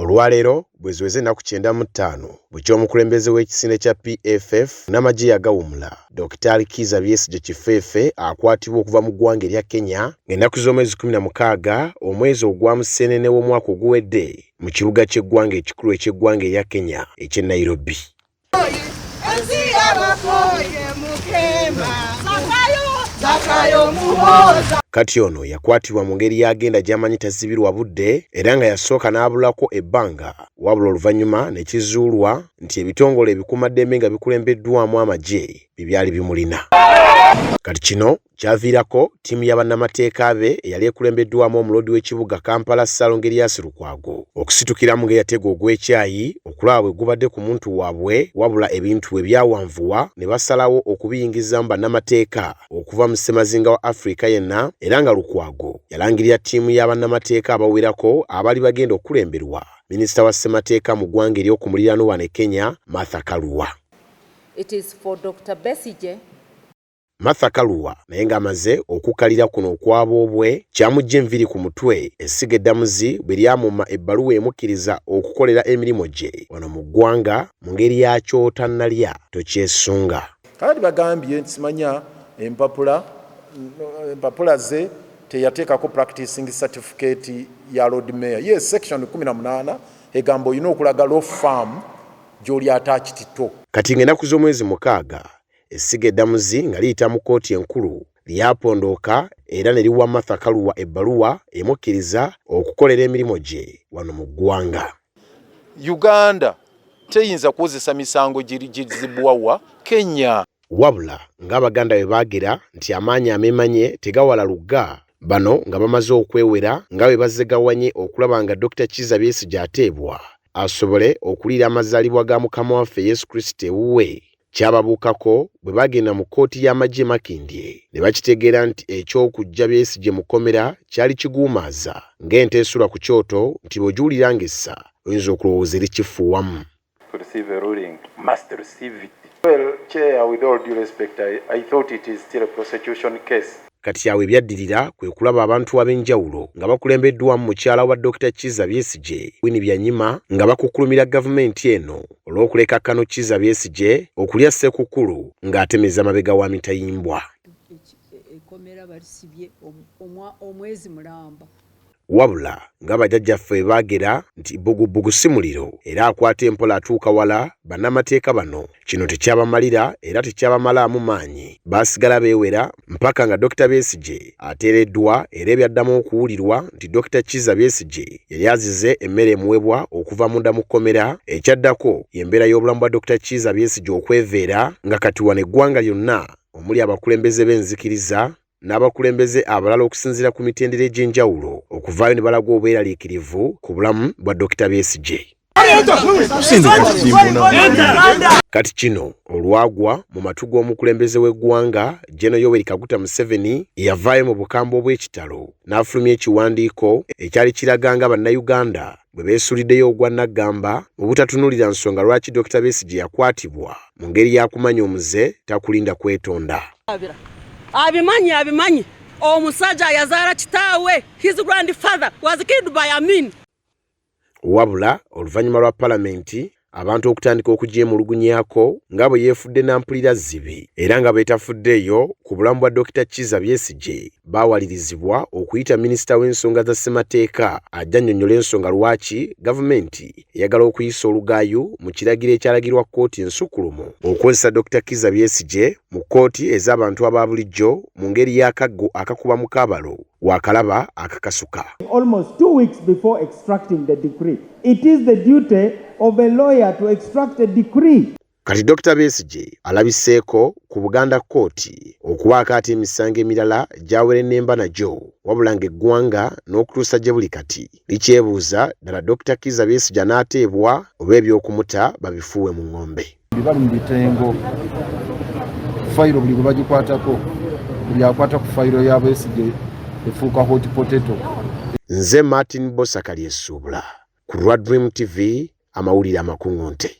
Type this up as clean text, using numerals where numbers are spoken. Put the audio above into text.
Olwaleero bweziweze ennaku 95 bw'ekyomukulembeze w'ekisinde kya PFF n'amagye yagawumula Dr. Kizza Besigye Kifeefe akwatibwa okuva mu ggwanga erya Kenya ng'ennaku z'omwezi 16 omwezi ogwa Museenene w'omwaka oguwedde mu kibuga ky'eggwanga ekikulu eky'eggwanga erya Kenya eky'e Nairobi. Kati ono yakwatibwa mu ngeri y'agenda gy'amanyi tasibirwa budde era nga yasooka n'abulako ebbanga wabula oluvannyuma ne kizuulwa nti ebitongole ebikuumaddembe nga bikulembeddwamu amagye bibyali bimulina. Kati kino kyaviirako ttiimu y'abannamateeka be eyali ekulembeddwamu omulodi w'ekibuga Kampala Ssaalongo Lukwago okusitukiramu ng'eyateega ogw'ekyayi okulaba bwe gubadde ku muntu waabwe wabula ebintu bwe byawanvuwa ne basalawo okubiyingizamu bannamateeka okuva mu ssemazinga wa Afrika yenna era nga Lukwago yalangirira ttiimu y'abannamateeka abawerako abali bagenda okulemberwa minisita wa ssemateeka mu ggwanga ery'okumuliraano wano e Kenya Martha Karua. It is for Dr. Besigye. Martha Karua naye ng'amaze okukalira kuno okwabwe kyamujja enviri ku mutwe essiga eddamuzi bwe lyamuma ebbaluwa emukkiriza okukolera emirimu gye wano mu ggwanga mu ngeri yakyo tannalya tokyesunga. Kati bagambye nti simanya empapula ze teyateekako practicing certificate ya Lord Mayor. Yes, section 18 egamba olina okulaga law firm gy'oli attached. Kati ng'ennaku z'omwezi 6 essiga eddamuzi nga liyita mu kkooti enkulu lyapondooka era ne liwa Martha Karua ebbaluwa emukkiriza okukolera emirimu gye wano mu ggwanga. Uganda teyinza kukozesa misango girizibwawa Kenya. Wabula ng'Abaganda bwe baagera nti amaanyi ameemanye tegawala lugga bano nga bamaze okwewera nga bwe bazzegawanye okulaba nga Dr. Kizza Besigye ateebwa asobole okuliira amazaalibwa ga Mukama waffe Yesu Kristo ewuwe. Kyababuukako bwe bagenda mu kkooti y'amagye Makindye ne bakitegeera nti eky'okujja Besigye mu kkomera kyali kiguumaaza ng'ente esula ku kyoto nti bw'ogiwulira ng'essa oyinza okulowooza erikifuuwamu. Well, Chair, with all due respect, I thought it is still a prosecution case. Kati awo ebyaddirira kwe kulaba abantu ab'enjawulo nga bakulembeddwamu mukyala wa Dr. Kizza Besigye Winnie Byanyima nga bakukulumira gavumenti eno olw'okuleka Kano Kizza Besigye okulya Ssekukkulu ng'atemeza mabega wa mitayimbwa. Omwezi mulamba. Wabula ng'abajjajjaffe baagera nti bbugubugu si muliro era akwata empola atuuka wala bannamateeka bano kino tekyabamalira era tekyabamalaamu maanyi baasigala beewera mpaka nga Dr. Besigye ateereddwa era ebyaddamu okuwulirwa nti Dr. Kizza Besigye yali azize emmere emuwebwa okuva munda mu kkomera ekyaddako y'embeera y'obulamu bwa Dr. Kizza Besigye okweveera nga kati wano eggwanga lyonna omuli abakulembeze b'enzikiriza n'abakulembeze abalala okusinziira ku mitendera egy'enjawulo okuvaayo ne balagwa obweraliikirivu ku bulamu bwa Dr. Besigye. Kati kino olwagwa mu matu g'omukulembeze w'eggwanga General Yoweri Kaguta Museveni yavaayo mu bukambwe obw'ekitalo n'afulumya ekiwandiiko ekyali kiraga nga bannayuganda bwe beesuliddeyo ogwa naggamba mu butatunuulira nsonga lwaki Dr. Besigye yakwatibwa mu ngeri y'akumanya omuze takulinda kwetonda. Abimanyi omusajja yazaala kitaawe, his grandfather was killed by Amin. Wabula oluvannyuma lwa palamenti abantu okutandika okugyemulugunyaako nga bwe yeefudde nampulira zibi era nga beetafuddeeyo ku bulamu bwa Dr. Kizza Besigye baawalirizibwa okuyita minisita w'ensonga za ssemateeka ajja annyonnyola ensonga lwaki gavumenti eyagala okuyisa olugaayu mu kiragiro ekyalagirwa kkooti ensukulumu okukozesa Dr. Kizza Besigye mu kkooti ez'abantu aba bulijjo mu ngeri y'akaggo akakuba mu kaabalo waakalaba akakasuka. Almost 2 weeks before extracting the decree, it is the duty of a lawyer to extract a decree. Kati Dr. Besigye alabiseeko ku Buganda kkooti okubaako ate emisango emirala gy'awera ennemba nagyo wabula ng'eggwanga n'okutuusa gye buli kati likyebuuza ddala Dr. Kizza Besigye n'ateebwa oba eby'okumuta babifuuwe mu ng'ombe. Bali mu bitengo fayiro buli gwe bagikwatako buli akwata ku fayiro ya Besigye efuuka hot potato. Nze Martin Bosa Kalyesuubula ku Dream TV amawulire amakungunte.